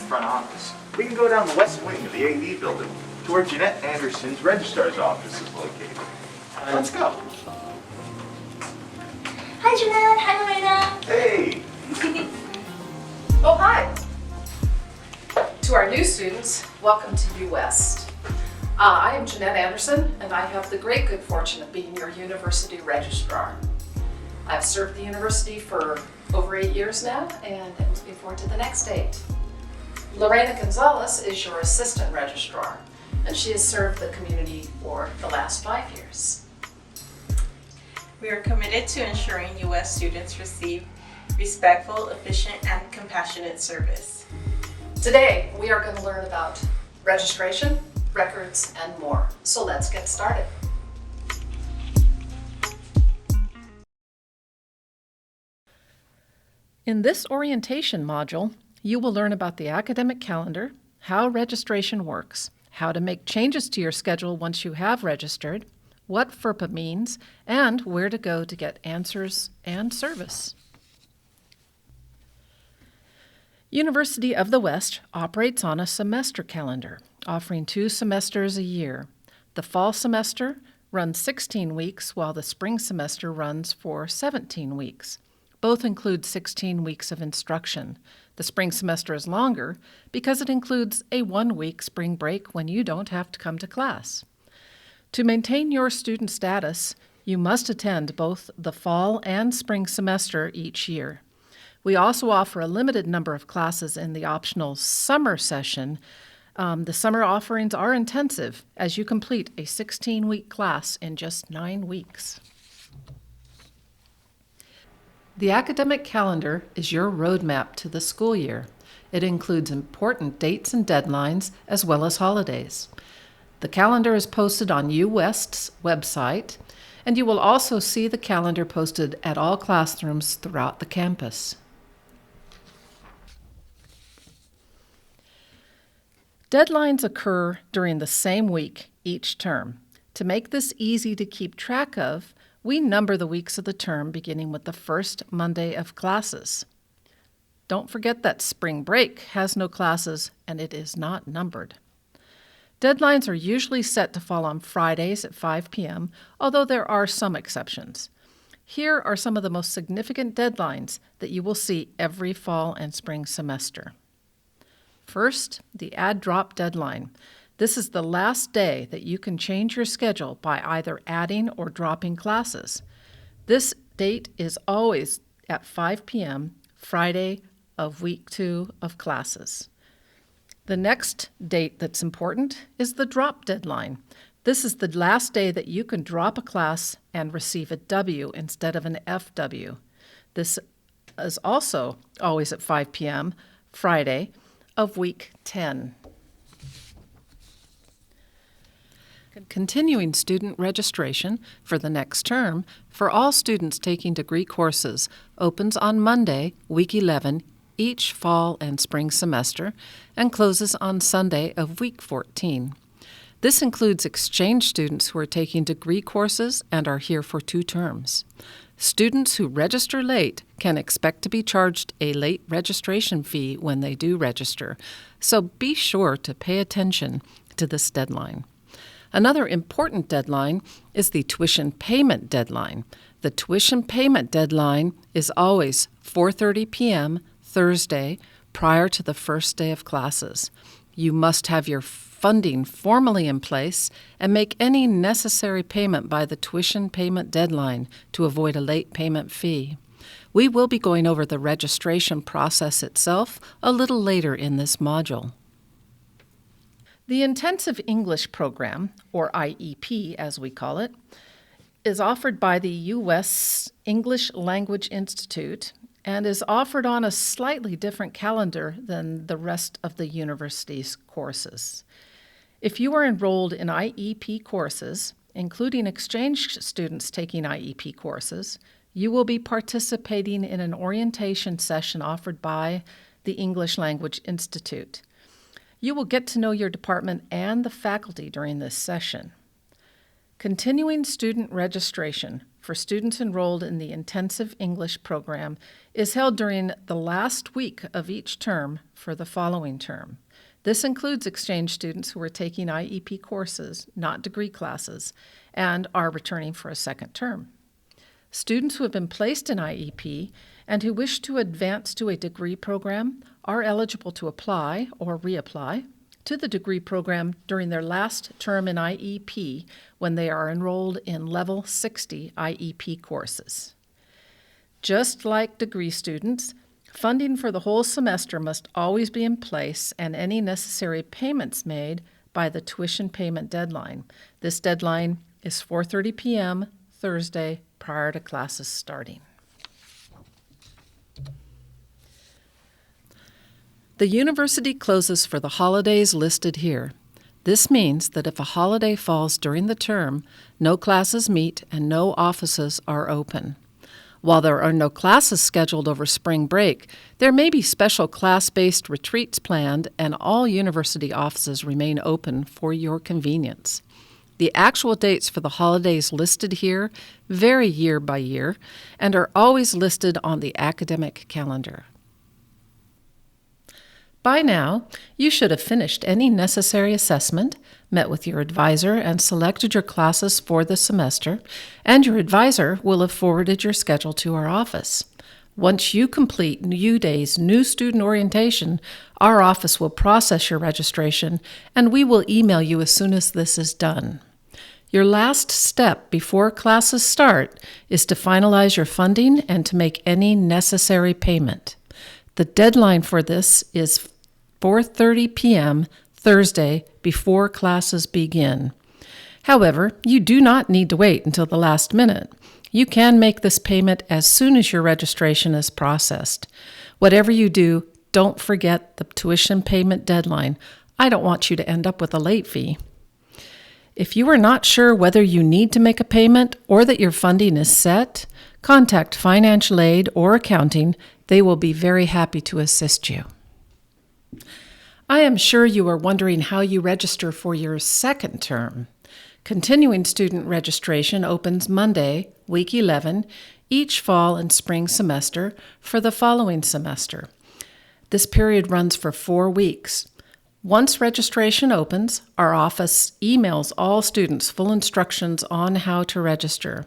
front office, we can go down the west wing of the AD building to where Jeanette Anderson's Registrar's office is located. Let's go. Hi, Jeanette. Hi, Lorena. Hey. Oh, hi. To our new students, welcome to UWest. I am Jeanette Anderson, and I have the great good fortune of being your university registrar. I've served the university for over 8 years now, and I'm looking forward to the next 8. Lorena Gonzalez is your assistant registrar, and she has served the community for the last 5 years. We are committed to ensuring U.S. students receive respectful, efficient, and compassionate service. Today, we are going to learn about registration, records, and more. So let's get started. In this orientation module, you will learn about the academic calendar, how registration works, how to make changes to your schedule once you have registered, what FERPA means, and where to go to get answers and service. University of the West operates on a semester calendar, offering 2 semesters a year. The fall semester runs 16 weeks, while the spring semester runs for 17 weeks. Both include 16 weeks of instruction. The spring semester is longer because it includes a 1-week spring break when you don't have to come to class. To maintain your student status, you must attend both the fall and spring semester each year. We also offer a limited number of classes in the optional summer session. The summer offerings are intensive as you complete a 16-week class in just 9 weeks. The academic calendar is your roadmap to the school year. It includes important dates and deadlines as well as holidays. The calendar is posted on UWest's website, and you will also see the calendar posted at all classrooms throughout the campus. Deadlines occur during the same week each term. To make this easy to keep track of, we number the weeks of the term beginning with the first Monday of classes. Don't forget that spring break has no classes and it is not numbered. Deadlines are usually set to fall on Fridays at 5 p.m., although there are some exceptions. Here are some of the most significant deadlines that you will see every fall and spring semester. First, the add-drop deadline. This is the last day that you can change your schedule by either adding or dropping classes. This date is always at 5 p.m., Friday of week 2 of classes. The next date that's important is the drop deadline. This is the last day that you can drop a class and receive a W instead of an FW. This is also always at 5 p.m., Friday of week 10. Continuing student registration for the next term for all students taking degree courses opens on Monday, week 11, each fall and spring semester, and closes on Sunday of week 14. This includes exchange students who are taking degree courses and are here for 2 terms. Students who register late can expect to be charged a late registration fee when they do register, so be sure to pay attention to this deadline. Another important deadline is the tuition payment deadline. The tuition payment deadline is always 4:30 p.m. Thursday prior to the first day of classes. You must have your funding formally in place and make any necessary payment by the tuition payment deadline to avoid a late payment fee. We will be going over the registration process itself a little later in this module. The Intensive English Program, or IEP as we call it, is offered by the U.S. English Language Institute and is offered on a slightly different calendar than the rest of the university's courses. If you are enrolled in IEP courses, including exchange students taking IEP courses, you will be participating in an orientation session offered by the English Language Institute. You will get to know your department and the faculty during this session. Continuing student registration for students enrolled in the intensive English program is held during the last week of each term for the following term. This includes exchange students who are taking IEP courses, not degree classes, and are returning for a second term. Students who have been placed in IEP and who wish to advance to a degree program are eligible to apply or reapply to the degree program during their last term in IEP when they are enrolled in Level 60 IEP courses. Just like degree students, funding for the whole semester must always be in place and any necessary payments made by the tuition payment deadline. This deadline is 4:30 p.m. Thursday prior to classes starting. The university closes for the holidays listed here. This means that if a holiday falls during the term, no classes meet and no offices are open. While there are no classes scheduled over spring break, there may be special class-based retreats planned, and all university offices remain open for your convenience. The actual dates for the holidays listed here vary year by year and are always listed on the academic calendar. By now, you should have finished any necessary assessment, met with your advisor, and selected your classes for the semester, and your advisor will have forwarded your schedule to our office. Once you complete UDays new student orientation, our office will process your registration, and we will email you as soon as this is done. Your last step before classes start is to finalize your funding and to make any necessary payment. The deadline for this is 4:30 p.m. Thursday before classes begin. However, you do not need to wait until the last minute. You can make this payment as soon as your registration is processed. Whatever you do, don't forget the tuition payment deadline. I don't want you to end up with a late fee. If you are not sure whether you need to make a payment or that your funding is set, contact financial aid or accounting. They will be very happy to assist you. I am sure you are wondering how you register for your second term. Continuing student registration opens Monday, week 11, each fall and spring semester for the following semester. This period runs for 4 weeks. Once registration opens, our office emails all students full instructions on how to register.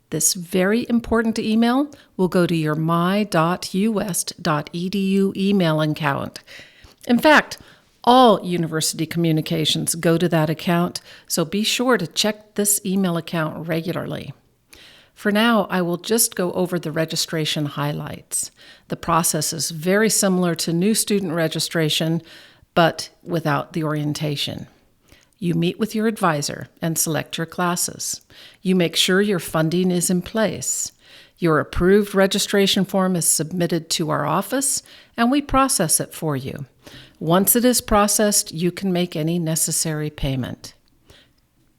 This very important email will go to your my.uwest.edu email account. In fact, all university communications go to that account, so be sure to check this email account regularly. For now, I will just go over the registration highlights. The process is very similar to new student registration, but without the orientation. You meet with your advisor and select your classes. You make sure your funding is in place. Your approved registration form is submitted to our office, and we process it for you. Once it is processed, you can make any necessary payment.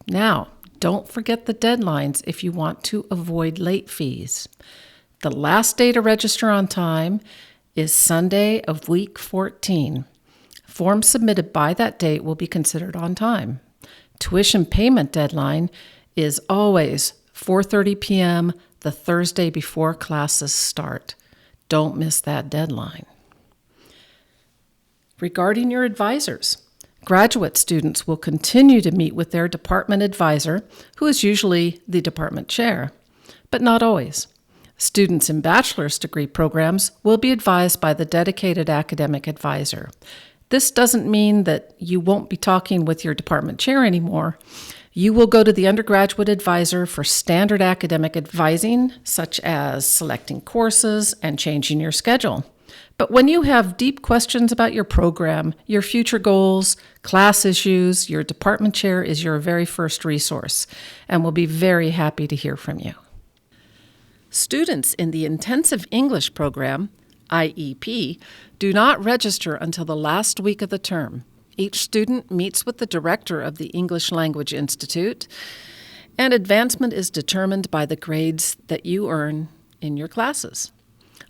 Now, don't forget the deadlines if you want to avoid late fees. The last day to register on time is Sunday of week 14. Forms submitted by that date will be considered on time. Tuition payment deadline is always 4:30 p.m. the Thursday before classes start. Don't miss that deadline. Regarding your advisors, graduate students will continue to meet with their department advisor, who is usually the department chair, but not always. Students in bachelor's degree programs will be advised by the dedicated academic advisor. This doesn't mean that you won't be talking with your department chair anymore. You will go to the undergraduate advisor for standard academic advising, such as selecting courses and changing your schedule. But when you have deep questions about your program, your future goals, class issues, your department chair is your very first resource and will be very happy to hear from you. Students in the intensive English program, IEP, do not register until the last week of the term. Each student meets with the director of the English Language Institute, and advancement is determined by the grades that you earn in your classes.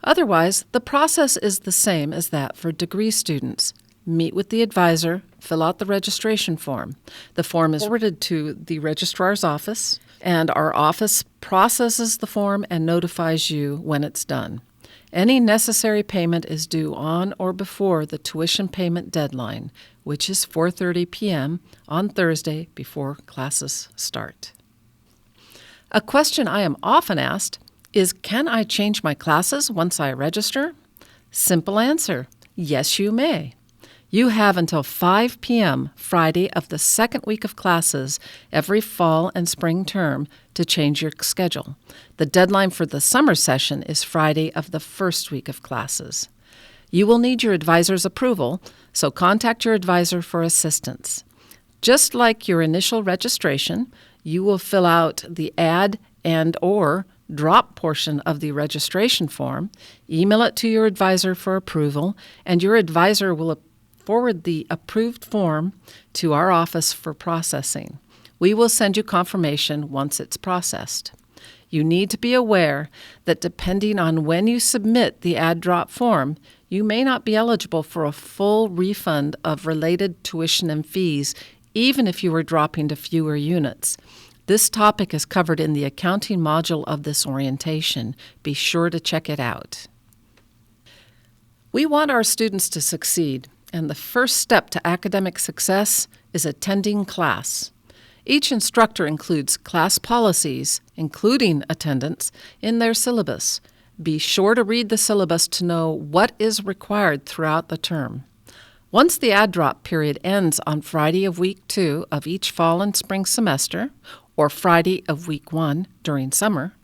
Otherwise, the process is the same as that for degree students. Meet with the advisor, fill out the registration form. The form is forwarded to the registrar's office, and our office processes the form and notifies you when it's done. Any necessary payment is due on or before the tuition payment deadline, which is 4:30 p.m. on Thursday before classes start. A question I am often asked is, can I change my classes once I register? Simple answer, yes you may. You have until 5 p.m. Friday of the second week of classes every fall and spring term to change your schedule. The deadline for the summer session is Friday of the first week of classes. You will need your advisor's approval, so contact your advisor for assistance. Just like your initial registration, you will fill out the add and/or drop portion of the registration form, email it to your advisor for approval, and your advisor will forward the approved form to our office for processing. We will send you confirmation once it's processed. You need to be aware that depending on when you submit the add-drop form, you may not be eligible for a full refund of related tuition and fees, even if you are dropping to fewer units. This topic is covered in the accounting module of this orientation. Be sure to check it out. We want our students to succeed, and the first step to academic success is attending class. Each instructor includes class policies, including attendance, in their syllabus. Be sure to read the syllabus to know what is required throughout the term. Once the add-drop period ends on Friday of week 2 of each fall and spring semester, or Friday of week 1 during summer,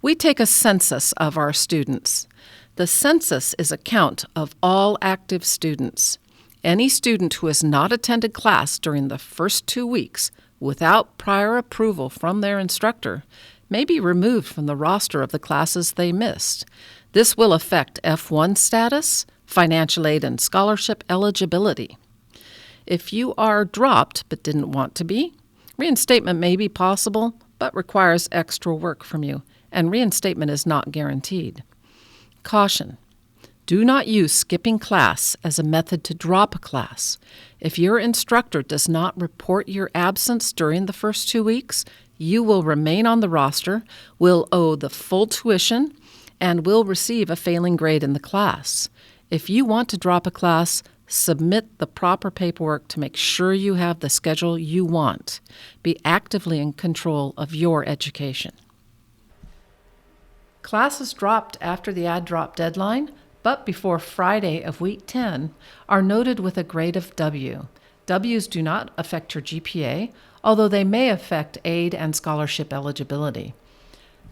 we take a census of our students. The census is a count of all active students. Any student who has not attended class during the first 2 weeks without prior approval from their instructor may be removed from the roster of the classes they missed. This will affect F1 status, financial aid and scholarship eligibility. If you are dropped but didn't want to be, reinstatement may be possible but requires extra work from you, and reinstatement is not guaranteed. Caution: do not use skipping class as a method to drop a class. If your instructor does not report your absence during the first 2 weeks, you will remain on the roster, will owe the full tuition, and will receive a failing grade in the class. If you want to drop a class, submit the proper paperwork to make sure you have the schedule you want. Be actively in control of your education. Classes dropped after the add-drop deadline, but before Friday of week 10, are noted with a grade of W. Ws do not affect your GPA, although they may affect aid and scholarship eligibility.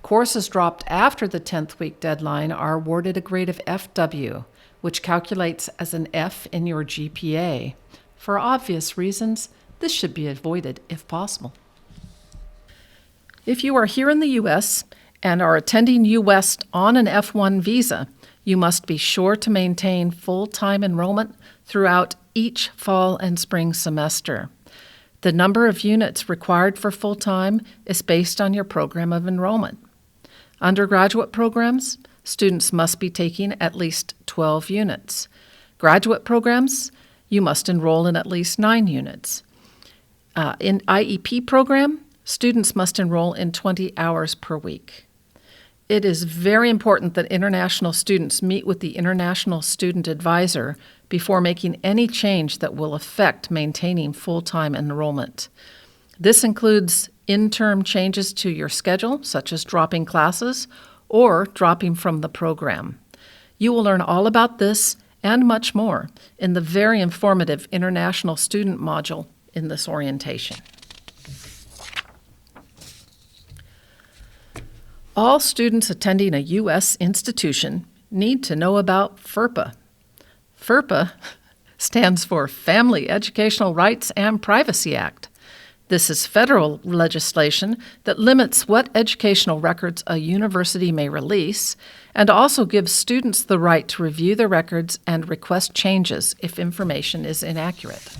Courses dropped after the 10th week deadline are awarded a grade of FW, which calculates as an F in your GPA. For obvious reasons, this should be avoided if possible. If you are here in the U.S. and are attending U.S. on an F1 visa, you must be sure to maintain full-time enrollment throughout each fall and spring semester. The number of units required for full-time is based on your program of enrollment. Undergraduate programs, students must be taking at least 12 units. Graduate programs, you must enroll in at least 9 units. In IEP program, students must enroll in 20 hours per week. It is very important that international students meet with the International Student Advisor before making any change that will affect maintaining full-time enrollment. This includes in-term changes to your schedule, such as dropping classes or dropping from the program. You will learn all about this and much more in the very informative International Student module in this orientation. All students attending a U.S. institution need to know about FERPA. FERPA stands for Family Educational Rights and Privacy Act. This is federal legislation that limits what educational records a university may release and also gives students the right to review the records and request changes if information is inaccurate.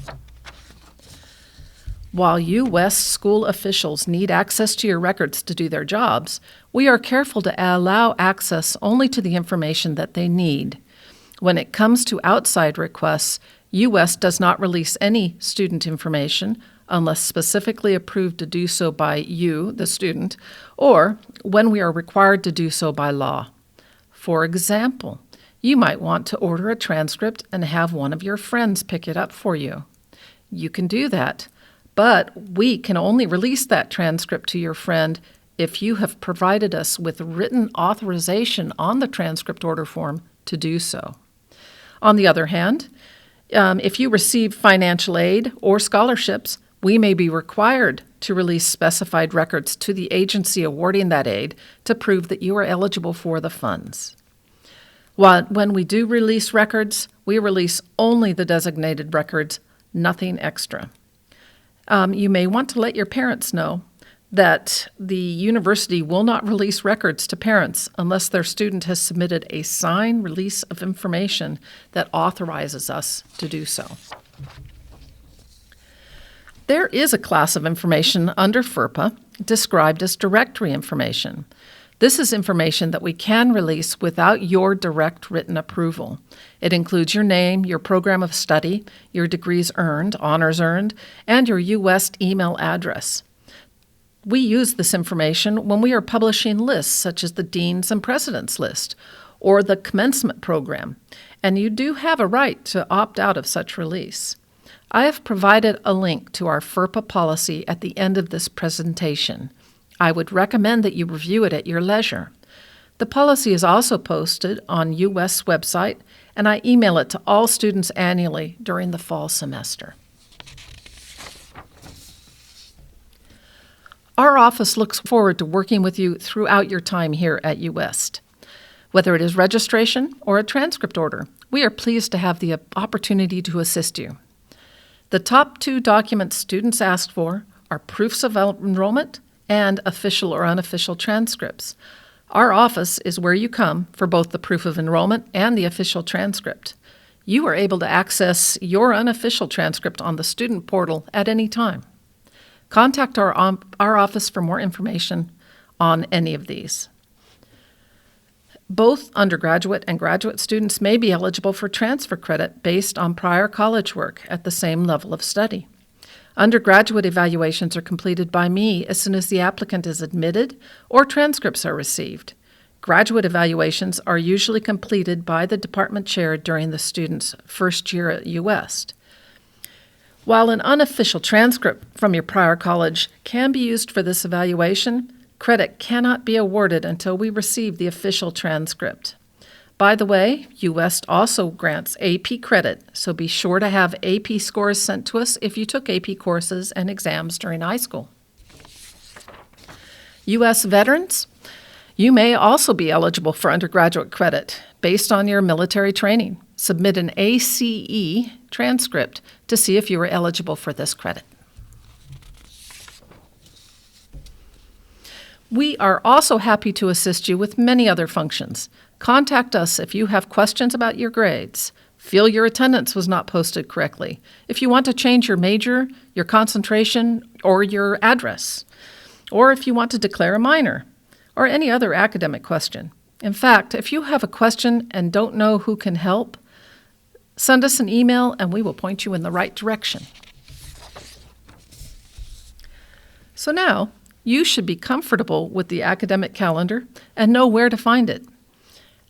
While U.S. school officials need access to your records to do their jobs, we are careful to allow access only to the information that they need. When it comes to outside requests, U.S. does not release any student information unless specifically approved to do so by you, the student, or when we are required to do so by law. For example, you might want to order a transcript and have one of your friends pick it up for you. You can do that, but we can only release that transcript to your friend if you have provided us with written authorization on the transcript order form to do so. On the other hand, if you receive financial aid or scholarships, we may be required to release specified records to the agency awarding that aid to prove that you are eligible for the funds. When we do release records, we release only the designated records, nothing extra. You may want to let your parents know that the university will not release records to parents unless their student has submitted a signed release of information that authorizes us to do so. There is a class of information under FERPA described as directory information. This is information that we can release without your direct written approval. It includes your name, your program of study, your degrees earned, honors earned, and your U.S. email address. We use this information when we are publishing lists such as the Deans and Presidents list or the commencement program, and you do have a right to opt out of such release. I have provided a link to our FERPA policy at the end of this presentation. I would recommend that you review it at your leisure. The policy is also posted on U.S. website, and I email it to all students annually during the fall semester. Our office looks forward to working with you throughout your time here at UWest. Whether it is registration or a transcript order, we are pleased to have the opportunity to assist you. The top 2 documents students ask for are proofs of enrollment and official or unofficial transcripts. Our office is where you come for both the proof of enrollment and the official transcript. You are able to access your unofficial transcript on the student portal at any time. Contact our office for more information on any of these. Both undergraduate and graduate students may be eligible for transfer credit based on prior college work at the same level of study. Undergraduate evaluations are completed by me as soon as the applicant is admitted or transcripts are received. Graduate evaluations are usually completed by the department chair during the student's first year at UWest. While an unofficial transcript from your prior college can be used for this evaluation, credit cannot be awarded until we receive the official transcript. By the way, UWest also grants AP credit, so be sure to have AP scores sent to us if you took AP courses and exams during high school. U.S. veterans, you may also be eligible for undergraduate credit based on your military training. Submit an ACE transcript to see if you are eligible for this credit. We are also happy to assist you with many other functions. Contact us if you have questions about your grades, feel your attendance was not posted correctly, if you want to change your major, your concentration, or your address, or if you want to declare a minor, or any other academic question. In fact, if you have a question and don't know who can help, send us an email and we will point you in the right direction. So now, you should be comfortable with the academic calendar and know where to find it,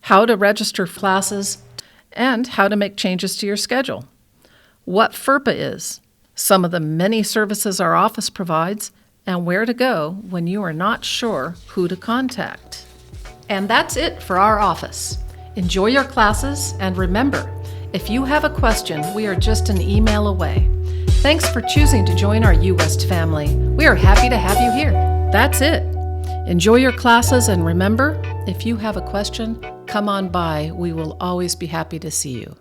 how to register classes, and how to make changes to your schedule, what FERPA is, some of the many services our office provides, and where to go when you are not sure who to contact. And that's it for our office. Enjoy your classes, and remember, if you have a question, we are just an email away. Thanks for choosing to join our UWest family. We are happy to have you here. That's it. Enjoy your classes, and remember, if you have a question, come on by. We will always be happy to see you.